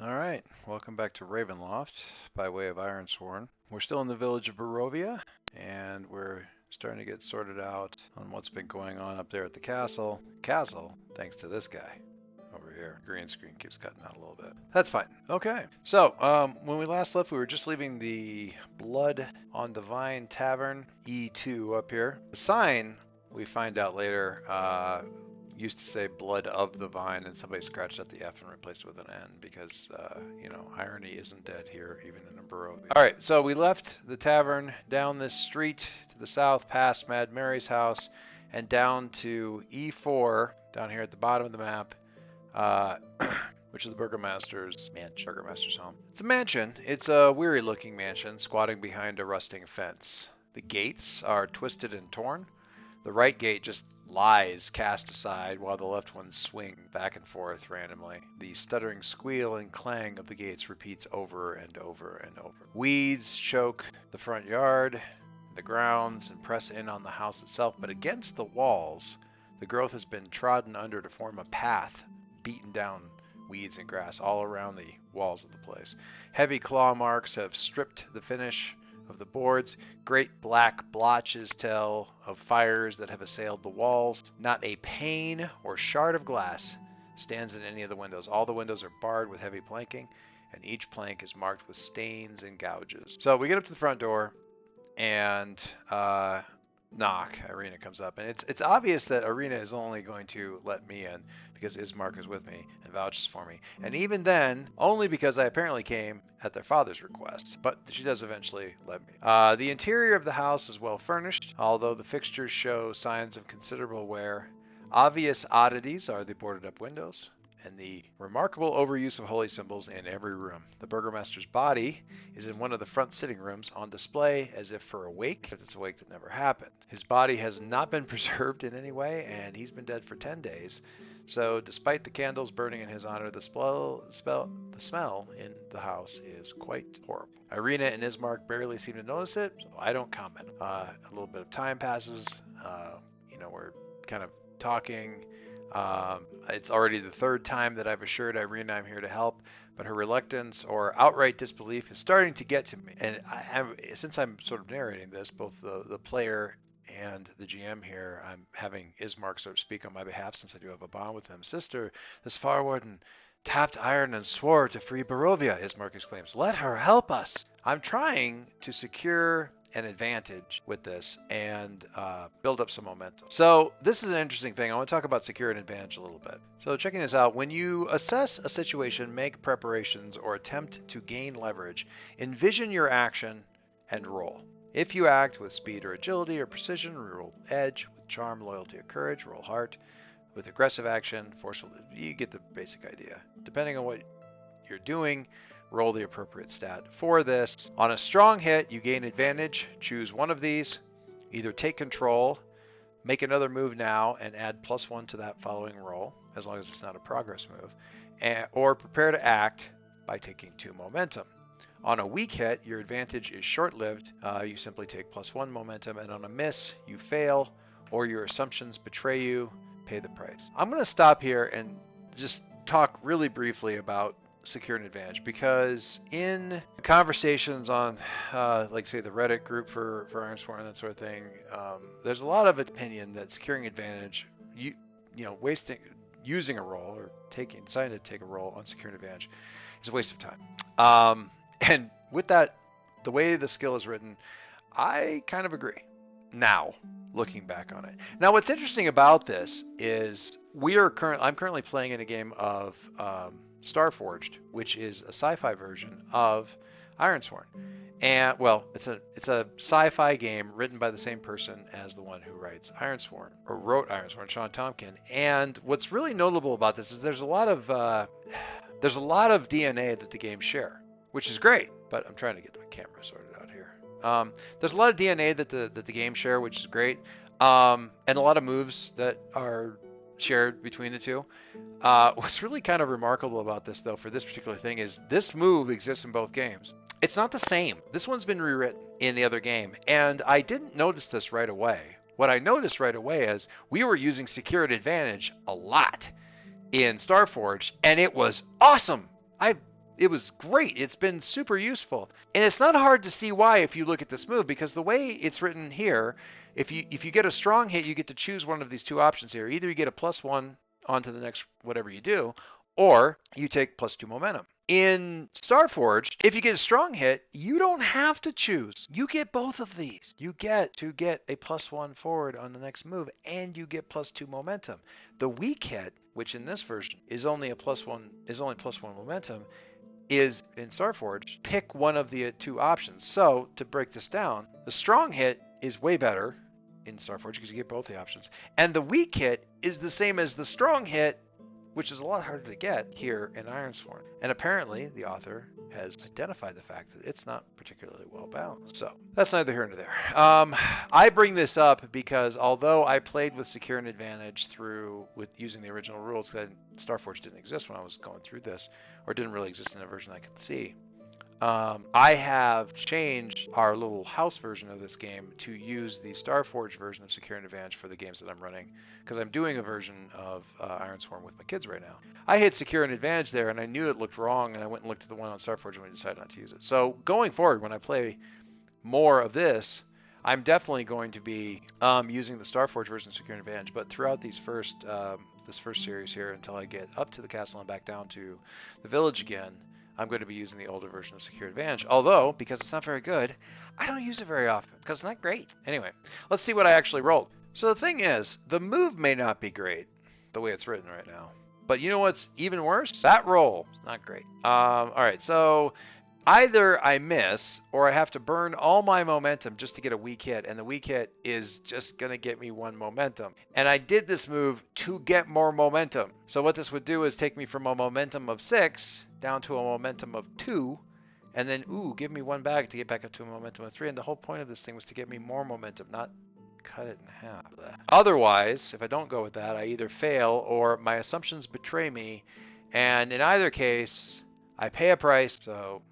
All right, welcome back to Ravenloft by way of Ironsworn. We're still in the village of Barovia, and we're starting to get sorted out on what's been going on up there at the castle. Thanks to this guy over here. Green screen keeps cutting out a little bit. That's fine. Okay, so when we last left, we were just leaving the Blood on the Vine Tavern, E2 up here. The sign, we find out later, used to say Blood of the Vine, and somebody scratched out the F and replaced it with an N because, irony isn't dead here, even in a Barovia. All right, so we left the tavern down this street to the south, past Mad Mary's house, and down to E4, down here at the bottom of the map, which is the Burgomaster's mansion. Burgomaster's home. It's a mansion. It's a weary-looking mansion, squatting behind a rusting fence. The gates are twisted and torn. The right gate just lies cast aside while the left ones swing back and forth randomly. The stuttering squeal and clang of the gates repeats over and over and over. Weeds choke the front yard, the grounds, and press in on the house itself, but against the walls, the growth has been trodden under to form a path, beaten down weeds and grass all around the walls of the place. Heavy claw marks have stripped the finish of the boards. Great black blotches tell of fires that have assailed the walls. Not a pane or shard of glass stands in any of the windows. All the windows are barred with heavy planking, and each plank is marked with stains and gouges. So we get up to the front door and knock. Irina comes up, and it's obvious that Irina is only going to let me in because Ismark is with me and vouches for me, and even then only because I apparently came at their father's request, but she does eventually let me. The interior of the house is well furnished, although the fixtures show signs of considerable wear. Obvious oddities are the boarded up windows and the remarkable overuse of holy symbols in every room. The Burgomaster's body is in one of the front sitting rooms on display as if for a wake, but it's a wake that never happened. His body has not been preserved in any way, and he's been dead for 10 days. So despite the candles burning in his honor, the smell in the house is quite horrible. Irina and Ismark barely seem to notice it, so I don't comment. A little bit of time passes. We're kind of talking. It's already the third time that I've assured Irina I'm here to help, but her reluctance or outright disbelief is starting to get to me. And since I'm sort of narrating this, both the player and the GM here, I'm having Ismark sort of speak on my behalf since I do have a bond with him. Sister, this Far Warden tapped iron and swore to free Barovia, Ismark exclaims. Let her help us. I'm trying to secure an advantage with this and build up some momentum. So this is an interesting thing. I want to talk about secure an advantage a little bit. So checking this out, when you assess a situation, make preparations, or attempt to gain leverage, envision your action and roll. If you act with speed or agility or precision, roll edge. With charm, loyalty, or courage, roll heart. With aggressive action, forceful, you get the basic idea. Depending on what you're doing, roll the appropriate stat for this. On a strong hit, you gain advantage. Choose one of these. Either take control, make another move now, and add +1 to that following roll, as long as it's not a progress move, or prepare to act by taking 2 momentum. On a weak hit, your advantage is short-lived. You simply take +1 momentum, and on a miss, you fail, or your assumptions betray you. Pay the price. I'm going to stop here and just talk really briefly about secure an advantage, because in conversations on say the Reddit group for Ironsworn and that sort of thing, there's a lot of opinion that securing advantage, using a roll or deciding to take a roll on securing advantage is a waste of time. And with that, the way the skill is written, I kind of agree. Now, looking back on it. Now, what's interesting about this is I'm currently playing in a game of Starforged, which is a sci-fi version of Ironsworn. And it's a sci-fi game written by the same person as the one who wrote Ironsworn, Sean Tompkin. And what's really notable about this is there's a lot of DNA that the games share, which is great. But I'm trying to get my camera sorted out here. There's a lot of DNA that the games share, which is great, and a lot of moves that are shared between the two. What's really kind of remarkable about this, though, for this particular thing, is this move exists in both games. It's not the same. This one's been rewritten in the other game, and I didn't notice this right away. What I noticed right away is we were using secured advantage a lot in Starforged, and it was awesome. It was great. It's been super useful. And it's not hard to see why if you look at this move, because the way it's written here, if you get a strong hit, you get to choose one of these two options here. Either you get a +1 onto the next whatever you do, or you take +2 momentum. In Starforged, if you get a strong hit, you don't have to choose. You get both of these. You get to get a +1 forward on the next move, and you get +2 momentum. The weak hit, which in this version is only +1 momentum, is in Starforged, pick one of the two options. So to break this down, the strong hit is way better in Starforged because you get both the options. And the weak hit is the same as the strong hit, which is a lot harder to get here in Ironsworn. And apparently the author has identified the fact that it's not particularly well balanced. So that's neither here nor there. I bring this up because although I played with Secure and Advantage with using the original rules, because Starforged didn't exist when I was going through this, or didn't really exist in a version I could see, I have changed our little house version of this game to use the Starforged version of Secure and Advantage for the games that I'm running, because I'm doing a version of Ironsworn with my kids right now. I hit Secure and Advantage there, and I knew it looked wrong, and I went and looked at the one on Starforged and we decided not to use it. So going forward, when I play more of this, I'm definitely going to be using the Starforged version of Secure and Advantage, but throughout this first series here, until I get up to the castle and back down to the village again, I'm going to be using the older version of Secure Advantage. Although, because it's not very good, I don't use it very often because it's not great. Anyway, let's see what I actually rolled. So the thing is, the move may not be great the way it's written right now. But you know what's even worse? That roll is not great. All right, so either I miss or I have to burn all my momentum just to get a weak hit. And the weak hit is just going to get me 1 momentum. And I did this move to get more momentum. So what this would do is take me from a momentum of 6 down to a momentum of 2, and then give me 1 back to get back up to a momentum of 3. And the whole point of this thing was to get me more momentum, not cut it in half. Otherwise, if I don't go with that, I either fail or my assumptions betray me, and in either case I pay a price. So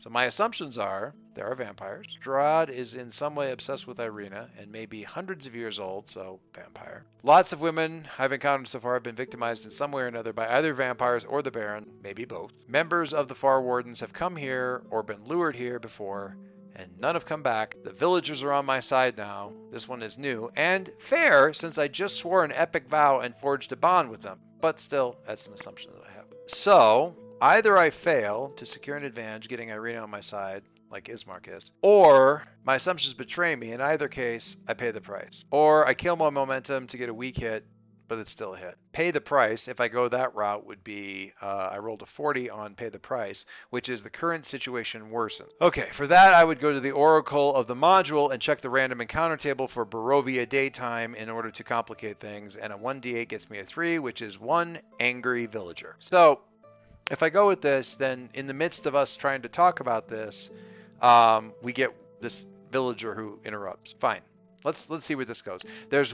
my assumptions are there are vampires. Strahd is in some way obsessed with Irina and may be hundreds of years old, so vampire. Lots of women I've encountered so far have been victimized in some way or another by either vampires or the Baron, maybe both. Members of the Far Wardens have come here or been lured here before, and none have come back. The villagers are on my side now. This one is new and fair since I just swore an epic vow and forged a bond with them. But still, that's an assumption that I have. So either I fail to secure an advantage getting Irina on my side, like Ismark is, or my assumptions betray me. In either case, I pay the price. Or I kill my momentum to get a weak hit, but it's still a hit. Pay the price, if I go that route, would be I rolled a 40 on pay the price, which is the current situation worsened. Okay, for that I would go to the Oracle of the module and check the random encounter table for Barovia daytime in order to complicate things, and a 1d8 gets me a 3, which is 1 angry villager. So if I go with this, then in the midst of us trying to talk about this, we get this villager who interrupts. Fine. Let's see where this goes. There's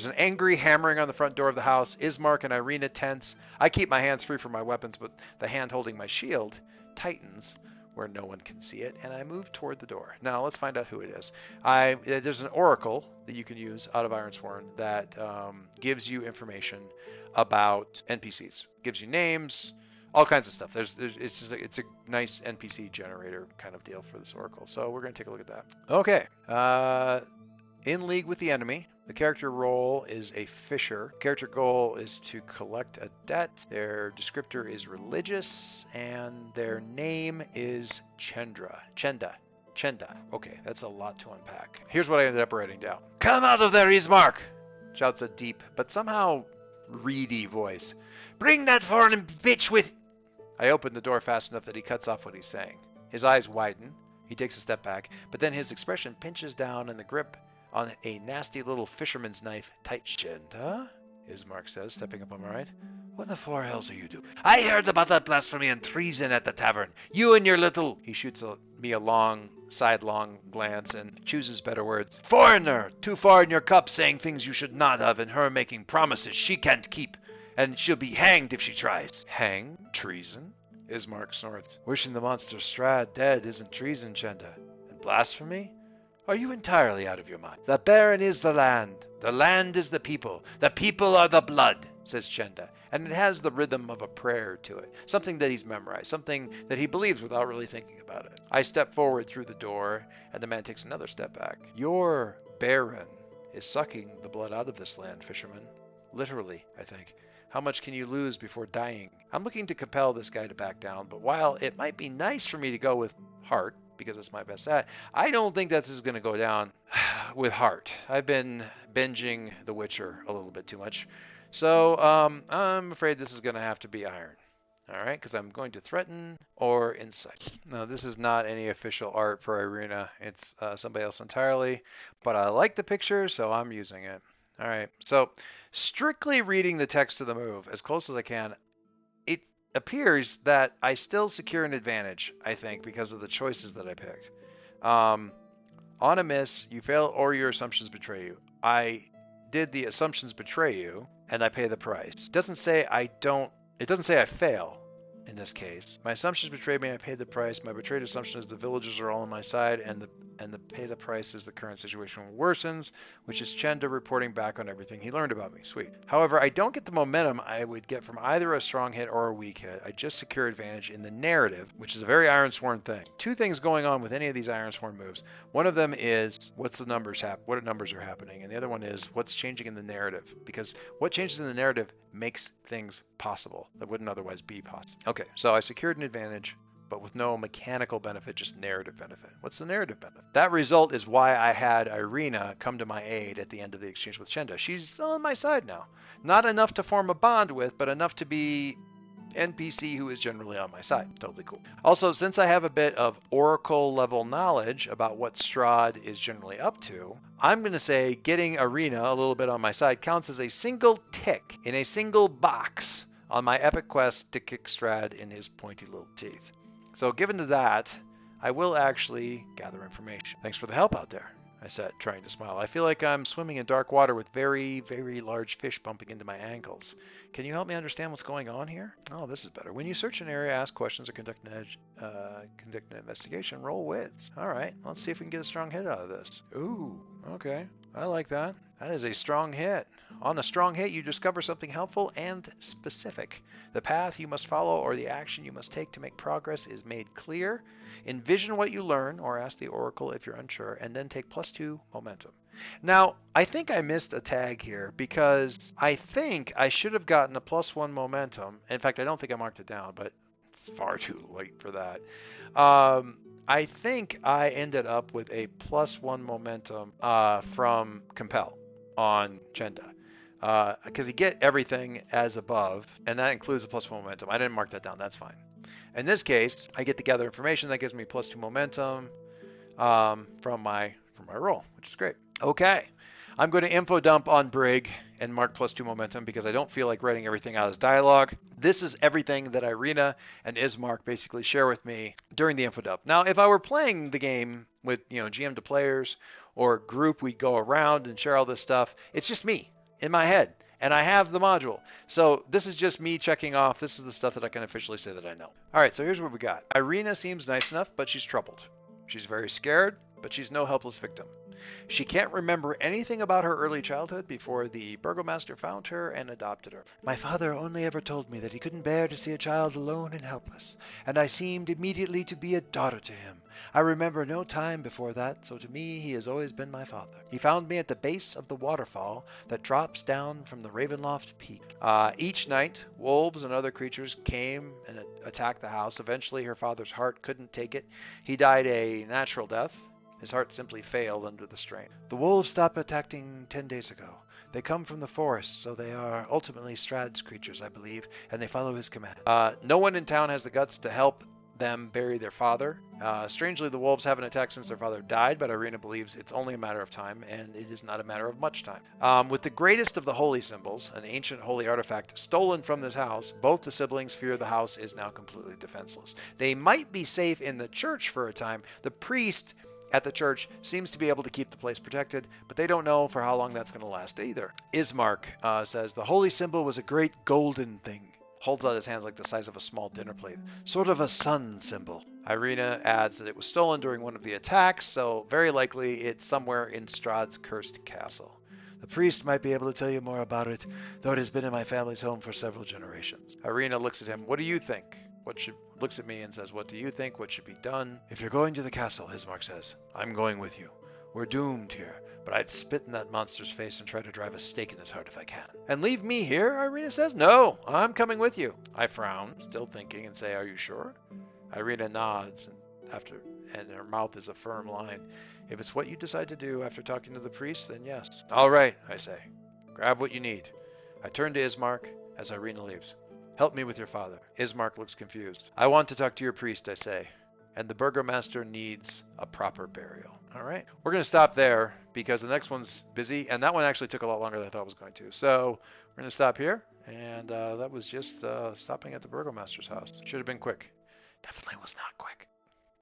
an angry hammering on the front door of the house. Ismark and Irina tense. I keep my hands free from my weapons, but the hand holding my shield tightens where no one can see it, and I move toward the door. Now let's find out who it is. There's an oracle that you can use out of Ironsworn that gives you information about NPCs. Gives you names, all kinds of stuff. It's a nice NPC generator kind of deal for this oracle. So we're going to take a look at that. Okay. In league with the enemy. The character role is a fisher. Character goal is to collect a debt. Their descriptor is religious, and their name is Chenda. Okay, that's a lot to unpack. Here's what I ended up writing down. Come out of there, Ismark! Shouts a deep, but somehow reedy voice. Bring that foreign bitch with... I open the door fast enough that he cuts off what he's saying. His eyes widen. He takes a step back, but then his expression pinches down and the grip on a nasty little fisherman's knife tight. Chenda? Ismark says, stepping up on my right. What the four hells are you doing? I heard about that blasphemy and treason at the tavern. You and your little... He shoots me a long, sidelong glance and chooses better words. Foreigner! Too far in your cup saying things you should not have, and her making promises she can't keep. And she'll be hanged if she tries. Hang? Treason? Ismark snorts. Wishing the monster Strahd dead isn't treason, Chenda. And blasphemy? Are you entirely out of your mind? The Baron is the land. The land is the people. The people are the blood. says Chenda, and it has the rhythm of a prayer to it, something that he's memorized, something that he believes without really thinking about it. I step forward through the door, and the man takes another step back. Your Baron is sucking the blood out of this land, fisherman. Literally, I think. How much can you lose before dying? I'm looking to compel this guy to back down, but while it might be nice for me to go with heart, because it's my best at, I don't think that's going to go down with heart. I've been binging The Witcher a little bit too much. So I'm afraid this is going to have to be iron. All right, because I'm going to threaten or incite. Now, this is not any official art for Irina. It's somebody else entirely, but I like the picture, so I'm using it. All right, so strictly reading the text of the move as close as I can, it appears that I still secure an advantage, I think, because of the choices that I picked. On a miss, you fail or your assumptions betray you. I did the assumptions betray you, and I pay the price. It doesn't say I fail in this case. My assumptions betrayed me, I paid the price. My betrayed assumption is the villagers are all on my side, and the pay the price is the current situation worsens, which is Chenda reporting back on everything he learned about me. Sweet. However, I don't get the momentum I would get from either a strong hit or a weak hit. I just secure advantage in the narrative, which is a very Ironsworn thing. Two things going on with any of these Ironsworn moves. One of them is what numbers are happening, and the other one is what's changing in the narrative, because what changes in the narrative makes things possible that wouldn't otherwise be possible. Okay, so I secured an advantage, but with no mechanical benefit, just narrative benefit. What's the narrative benefit? That result is why I had Irina come to my aid at the end of the exchange with Chenda. She's on my side now. Not enough to form a bond with, but enough to be NPC who is generally on my side. Totally cool. Also, since I have a bit of Oracle level knowledge about what Strahd is generally up to, I'm going to say getting Irina a little bit on my side counts as a single tick in a single box on my epic quest to kick Strahd in his pointy little teeth. So given to that, I will actually gather information. Thanks for the help out there, I said, trying to smile. I feel like I'm swimming in dark water with very, very large fish bumping into my ankles. Can you help me understand what's going on here? Oh, this is better. When you search an area, ask questions, or conduct an investigation, roll wits. All right, let's see if we can get a strong hit out of this. Ooh, okay. I like that. That is a strong hit. On the strong hit, you discover something helpful and specific. The path you must follow or the action you must take to make progress is made clear. Envision what you learn, or ask the Oracle if you're unsure, and then take +2 momentum. Now, I think I missed a tag here because I think I should have gotten a +1 momentum. In fact, I don't think I marked it down, but it's far too late for that. I think I ended up with a +1 momentum from Compel on Chenda. Because you get everything as above, and that includes a +1 momentum. I didn't mark that down. That's fine. In this case, I get to gather information that gives me +2 momentum from my roll, which is great. Okay, I'm going to info dump on Brig and mark +2 momentum because I don't feel like writing everything out as dialogue. This is everything that Irina and Ismark basically share with me during the info dump. Now, if I were playing the game with GM to players or group, we'd go around and share all this stuff. It's just me in my head, and I have the module. So this is just me checking off. This is the stuff that I can officially say that I know. All right, so here's what we got. Irina seems nice enough, but she's troubled. She's very scared, but she's no helpless victim. She can't remember anything about her early childhood before the Burgomaster found her and adopted her. My father only ever told me that he couldn't bear to see a child alone and helpless, and I seemed immediately to be a daughter to him. I remember no time before that, so to me he has always been my father. He found me at the base of the waterfall that drops down from the Ravenloft peak. Each night, wolves and other creatures came and attacked the house. Eventually, her father's heart couldn't take it. He died a natural death. His heart simply failed under the strain. The wolves stopped attacking 10 days ago. They come from the forest, so they are ultimately Strahd's creatures, I believe, and they follow his command. No one in town has the guts to help them bury their father. Strangely, the wolves haven't attacked since their father died, but Irina believes it's only a matter of time, and it is not a matter of much time. With the greatest of the holy symbols, an ancient holy artifact stolen from this house, both the siblings fear the house is now completely defenseless. They might be safe in the church for a time. The priest at the church seems to be able to keep the place protected, but they don't know for how long that's going to last either. Ismark says, the holy symbol was a great golden thing. Holds out his hands like the size of a small dinner plate. Sort of a sun symbol. Irina adds that it was stolen during one of the attacks, so very likely it's somewhere in Strahd's cursed castle. The priest might be able to tell you more about it, though it has been in my family's home for several generations. Irina looks at him. What do you think? Looks at me and says, what do you think? What should be done? If you're going to the castle, Ismark says, I'm going with you. We're doomed here, but I'd spit in that monster's face and try to drive a stake in his heart if I can. And leave me here, Irina says. No, I'm coming with you. I frown, still thinking, and say, are you sure? Irina nods, and her mouth is a firm line. If it's what you decide to do after talking to the priest, then yes. All right, I say. Grab what you need. I turn to Ismark as Irina leaves. Help me with your father. Ismark looks confused. I want to talk to your priest, I say. And the Burgomaster needs a proper burial. All right. We're going to stop there because the next one's busy. And that one actually took a lot longer than I thought it was going to. So we're going to stop here. And that was just stopping at the Burgomaster's house. Should have been quick. Definitely was not quick.